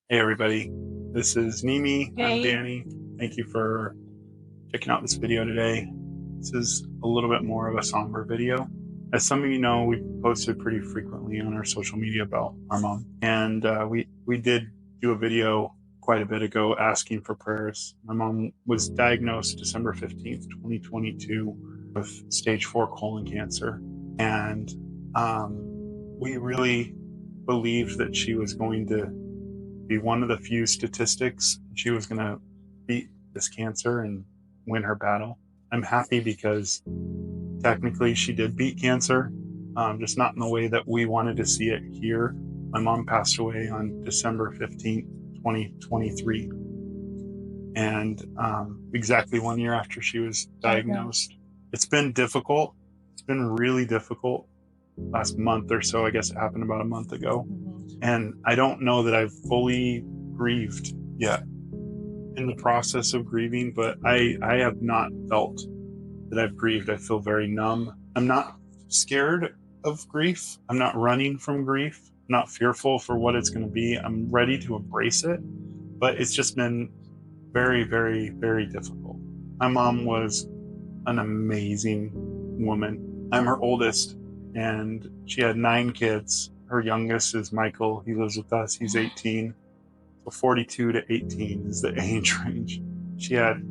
Hey everybody, this is Nimi. I'm Hey. Danny. Thank you for checking out this video today. This is a little bit more of a somber video. As some of you know, we posted pretty frequently on our social media about our mom, and we did do a video quite a bit ago asking for prayers. My mom was diagnosed December 15th, 2022 with stage 4 colon cancer, and we really believed that she was going to be one of the few statistics. She was going to beat this cancer and win her battle. I'm happy because technically she did beat cancer, just not in the way that we wanted to see it here. My mom passed away on December 15th, 2023. And exactly 1 year after she was diagnosed. It's been difficult. It's been really difficult. Last month or so, I guess it happened about a month ago. And I don't know that I've fully grieved yet. In the process of grieving, but I have not felt that I've grieved. I feel very numb. I'm not scared of grief. I'm not running from grief. I'm not fearful for what it's going to be. I'm ready to embrace it, but it's just been very, very, very difficult. My mom was an amazing woman. I'm her oldest, and she had 9 kids. Her youngest is Michael. He lives with us. He's 18. So 42 to 18 is the age range. She had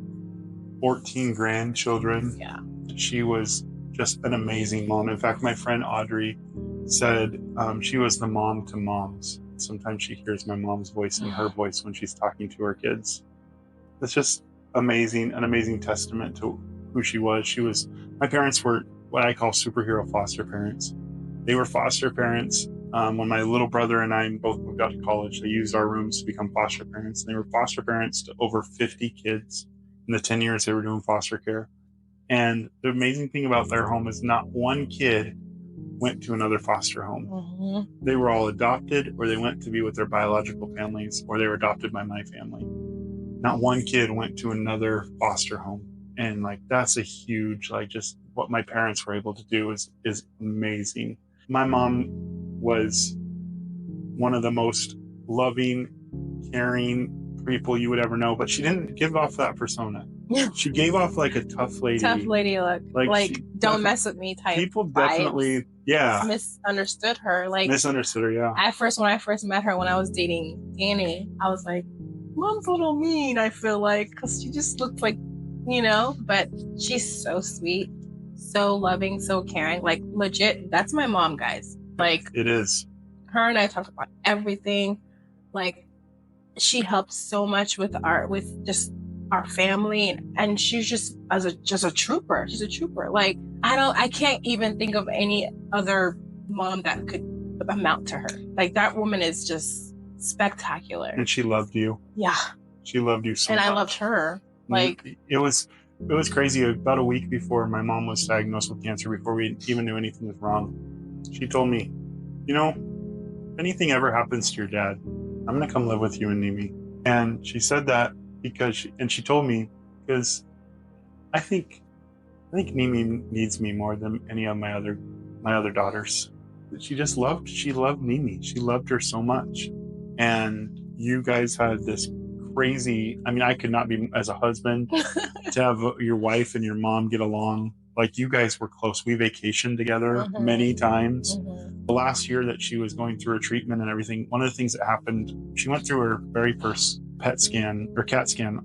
14 grandchildren. Yeah. She was just an amazing mom. In fact, my friend Audrey said she was the mom to moms. Sometimes she hears my mom's voice and her voice when she's talking to her kids. It's just amazing, an amazing testament to who she was. My parents were what I call superhero foster parents. They were foster parents. When my little brother and I both moved out to college, they used our rooms to become foster parents. They were foster parents to over 50 kids in the 10 years they were doing foster care. And the amazing thing about their home is not one kid went to another foster home. They were all adopted, or they went to be with their biological families, or they were adopted by my family. Not one kid went to another foster home. And that's a huge, just what my parents were able to do is amazing. My mom was one of the most loving, caring people you would ever know, but she didn't give off that persona. She gave off a tough lady. Tough lady look. Don't mess with me type. People definitely, yeah. Misunderstood her. Misunderstood her, yeah. When I first met her, when I was dating Danny, I was like, Mom's a little mean, I feel like, because she just looked like, but she's so sweet, so loving, so caring. Legit, that's my mom, guys. It is. Her and I talked about everything. She helps so much with just our family, and she's just a trooper. She's a trooper. I can't even think of any other mom that could amount to her. That woman is just spectacular. And she loved you. Yeah. She loved you so much. And I loved her. It was crazy. About a week before my mom was diagnosed with cancer, before we even knew anything was wrong, she told me, if anything ever happens to your dad, I'm going to come live with you in Nimi. And she said that because she told me because I think Nimi needs me more than any of my other daughters. She loved Nimi. She loved her so much. And you guys had this crazy, I could not be, as a husband, to have your wife and your mom get along. You guys were close. We vacationed together many times. The last year that she was going through her treatment and everything, one of the things that happened, she went through her very first CAT scan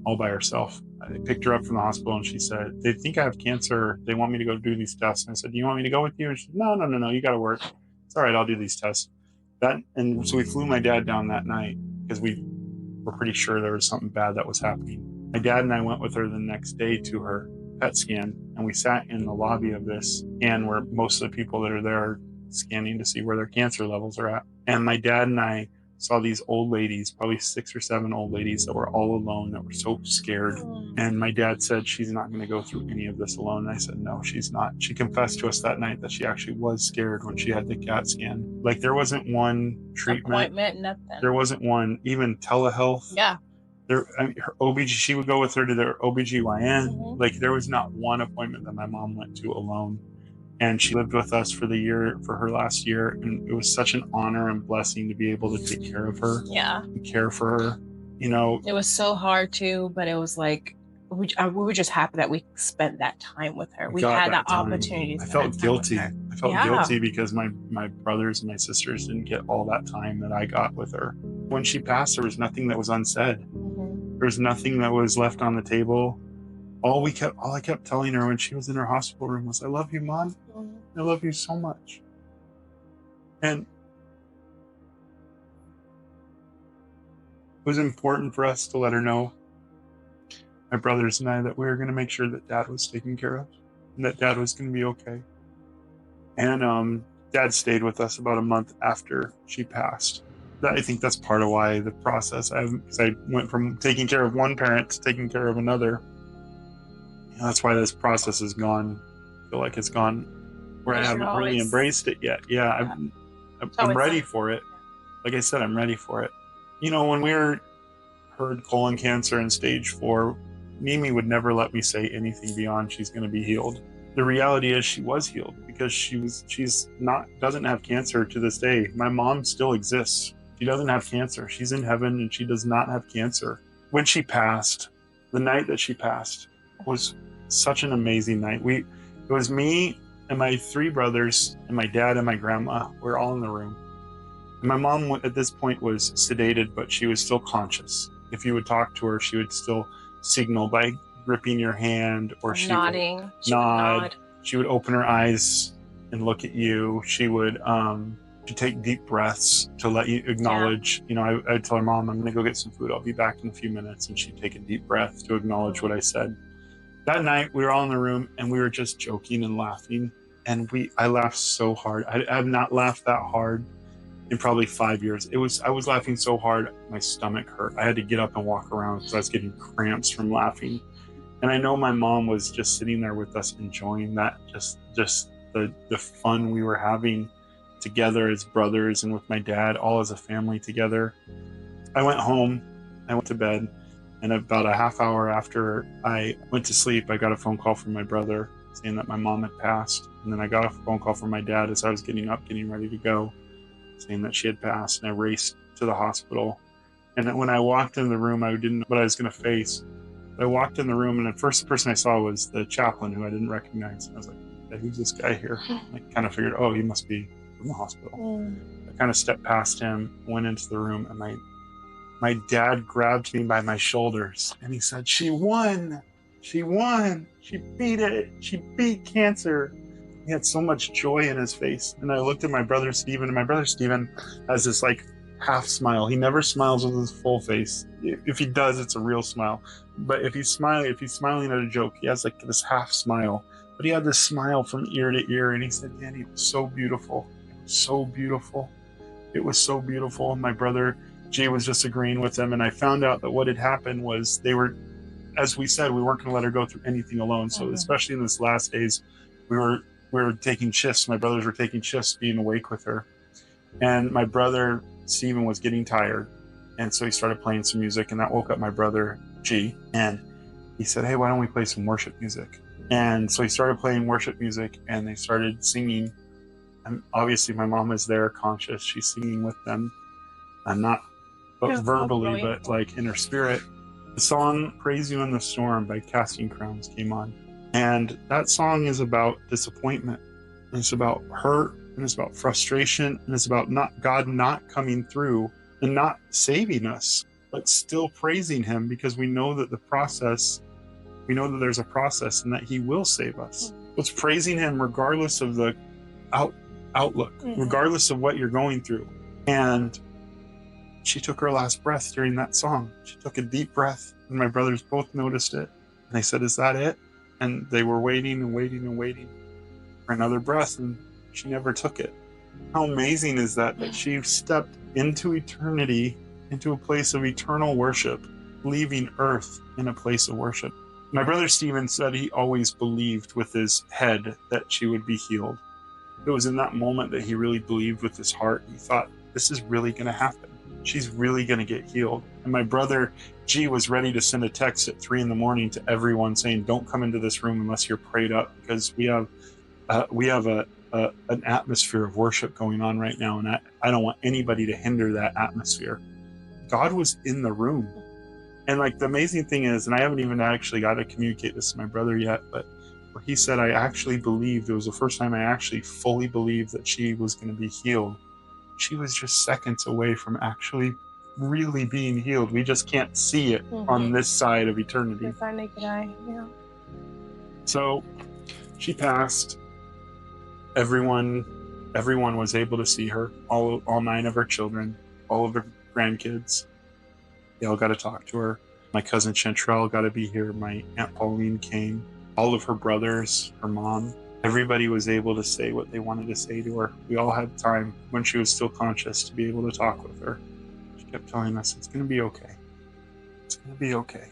all by herself. I picked her up from the hospital and she said, they think I have cancer. They want me to go do these tests. And I said, do you want me to go with you? And she said, no, you got to work. It's all right, I'll do these tests. And so we flew my dad down that night because we were pretty sure there was something bad that was happening. My dad and I went with her the next day to her PET scan, and we sat in the lobby of this scan where most of the people that are there are scanning to see where their cancer levels are at. And my dad and I saw these old ladies, probably 6 or 7 old ladies that were all alone, that were so scared. And my dad said, she's not going to go through any of this alone. And I said, no, she's not. She confessed to us that night that she actually was scared when she had the CAT scan. There wasn't one treatment. Appointment, nothing. There wasn't one, even telehealth. Yeah. Her she would go with her to their OBGYN. There was not one appointment that my mom went to alone. And she lived with us for her last year. And it was such an honor and blessing to be able to take care of her. Yeah. And care for her. You know, it was so hard too, but it was like, we were just happy that we spent that time with her. We had that opportunity to I felt guilty. I felt guilty because my brothers and my sisters didn't get all that time that I got with her. When she passed, there was nothing that was unsaid. There was nothing that was left on the table. All I kept telling her when she was in her hospital room was, "I love you, Mom. I love you so much." And it was important for us to let her know, my brothers and I, that we were going to make sure that Dad was taken care of and that Dad was going to be okay. And Dad stayed with us about a month after she passed. I think that's part of why the process, I went from taking care of one parent to taking care of another. That's why this process has gone, I feel like it's gone where I haven't really embraced it yet. Yeah, I'm ready for it. Like I said, I'm ready for it. When we heard colon cancer in stage 4, Nimi would never let me say anything beyond she's going to be healed. The reality is she was healed because doesn't have cancer to this day. My mom still exists. She doesn't have cancer. She's in heaven and she does not have cancer. When she passed, the night that she passed was such an amazing night. It was me and my 3 brothers and my dad and my grandma. We're all in the room. And my mom at this point was sedated, but she was still conscious. If you would talk to her, she would still signal by gripping your hand, or she nodding. Would nod. She would open her eyes and look at you. She would she'd take deep breaths to let you acknowledge. I'd tell her, "Mom, I'm gonna go get some food. I'll be back in a few minutes." And she'd take a deep breath to acknowledge what I said. That night we were all in the room and we were just joking and laughing. And I laughed so hard. I have not laughed that hard in probably 5 years. I was laughing so hard, my stomach hurt. I had to get up and walk around because I was getting cramps from laughing. And I know my mom was just sitting there with us, enjoying that, just the fun we were having together as brothers and with my dad, all as a family together. I went home, I went to bed, and about a half hour after I went to sleep, I got a phone call from my brother saying that my mom had passed. And then I got a phone call from my dad as I was getting up, getting ready to go, saying that she had passed. And I raced to the hospital. And then when I walked in the room, I didn't know what I was going to face. But I walked in the room, and the first person I saw was the chaplain, who I didn't recognize. And I was like, "Hey, who's this guy here?" I kind of figured, oh, he must be from the hospital. I kind of stepped past him, went into the room, and my dad grabbed me by my shoulders, and he said, "She won! She won! She beat it! She beat cancer!" He had so much joy in his face. And I looked at my brother Stephen, and my brother Stephen has this half smile. He never smiles with his full face. If he does, it's a real smile. But if he's smiling at a joke, he has this half smile. But he had this smile from ear to ear, and he said, "Danny, it was so beautiful. It was so beautiful. It was so beautiful." And my brother G was just agreeing with him. And I found out that what had happened was they were, as we said, we weren't going to let her go through anything alone. So especially in this last days, we were taking shifts. My brothers were taking shifts being awake with her. And my brother Stephen was getting tired. And so he started playing some music, and that woke up my brother G. And he said, "Hey, why don't we play some worship music?" And so he started playing worship music, and they started singing. And obviously my mom is there, conscious. She's singing with them. And not verbally, but in her spirit. The song "Praise You in the Storm" by Casting Crowns came on. And that song is about disappointment. And it's about hurt, and it's about frustration, and it's about God not coming through and not saving us, but still praising him, because we know that there's a process and that he will save us. It's praising him regardless of the outlook, regardless of what you're going through. And she took her last breath during that song. She took a deep breath, and my brothers both noticed it. And they said, "Is that it?" And they were waiting and waiting and waiting for another breath, and she never took it. How amazing is that she stepped into eternity, into a place of eternal worship, leaving earth in a place of worship. My brother Stephen said he always believed with his head that she would be healed. It was in that moment that he really believed with his heart. He thought, this is really going to happen. She's really going to get healed. And my brother G was ready to send a text at 3 a.m. to everyone saying, "Don't come into this room unless you're prayed up, because we have we have an atmosphere of worship going on right now, and I don't want anybody to hinder that atmosphere. God was in the room. And like the amazing thing is, and I haven't even actually got to communicate this to my brother yet, but where he said, I actually believed, it was the first time I actually fully believed that she was going to be healed. She was just seconds away from actually really being healed. We just can't see it on this side of eternity. With our naked eye, yeah. So she passed. Everyone was able to see her. All 9 of her children, all of her grandkids. They all got to talk to her. My cousin Chantrell got to be here. My Aunt Pauline came. All of her brothers, her mom. Everybody was able to say what they wanted to say to her. We all had time when she was still conscious to be able to talk with her. She kept telling us, it's going to be okay. It's going to be okay.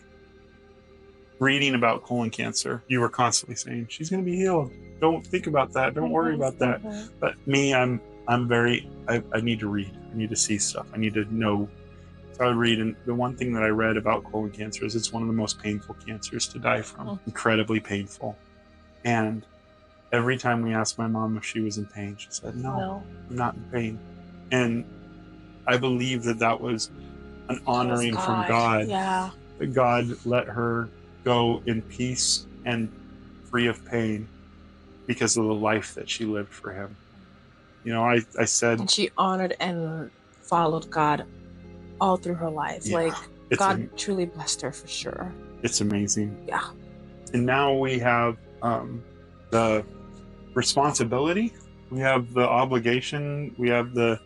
Reading about colon cancer, you were constantly saying, she's going to be healed. Don't think about that. Don't worry about that. But me, I need to read. I need to see stuff. I need to know. So I would read, and the one thing that I read about colon cancer is it's one of the most painful cancers to die from. Incredibly painful. And every time we asked my mom if she was in pain, she said, no, I'm not in pain. And I believe that was an honoring from God. Yeah. That God let her go in peace and free of pain because of the life that she lived for him. You know, I said... And she honored and followed God all through her life. Yeah, like, God truly blessed her for sure. It's amazing. Yeah. And now we have the responsibility, we have the obligation, we have the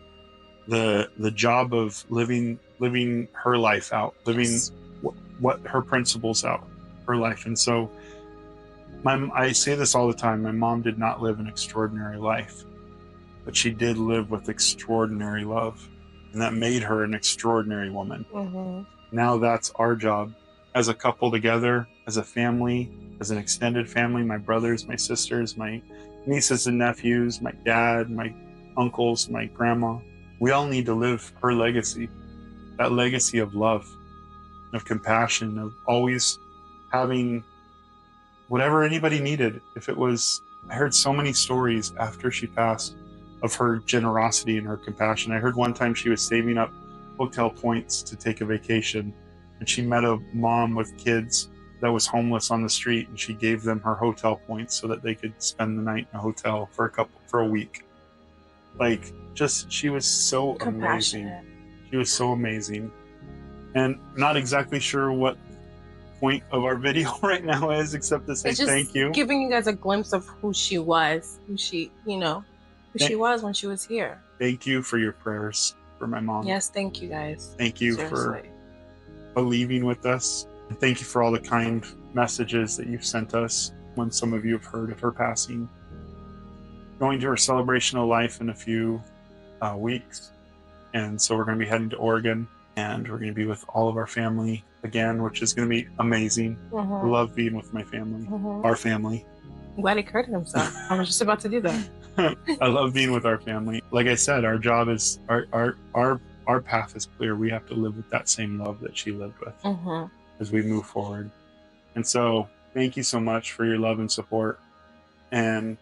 job of living her life out, living what her principles out, her life. And so I say this all the time, my mom did not live an extraordinary life, but she did live with extraordinary love, and that made her an extraordinary woman. Now that's our job as a couple together, as a family, as an extended family, my brothers, my sisters, my nieces and nephews, my dad, my uncles, my grandma. We all need to live her legacy, that legacy of love, of compassion, of always having whatever anybody needed. If it was, I heard so many stories after she passed of her generosity and her compassion. I heard one time she was saving up hotel points to take a vacation, and she met a mom with kids that was homeless on the street, and she gave them her hotel points so that they could spend the night in a hotel for a week. Like, just, she was so amazing. She was so amazing. And not exactly sure what point of our video right now is, except to say thank you. Giving you guys a glimpse of who she was, who she was when she was here. Thank you for your prayers for my mom. Yes, thank you guys. Thank you for believing with us. And thank you for all the kind messages that you've sent us when some of you have heard of her passing. Going to her celebration of life in a few weeks. And so we're going to be heading to Oregon, and we're going to be with all of our family again, which is going to be amazing. I love being with my family, our family. I'm glad he corrected himself. I was just about to do that. I love being with our family. Like I said, our job is, our path is clear. We have to live with that same love that she lived with as we move forward. And so thank you so much for your love and support, and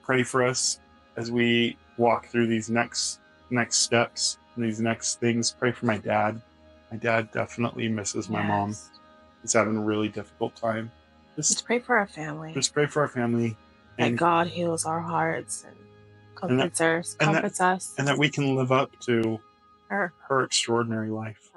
pray for us as we walk through these next steps, these next things. Pray for my dad. My dad definitely misses my mom. He's having a really difficult time. Just pray for our family. Just pray for our family. That God heals our hearts and comforts us. And that we can live up to her extraordinary life.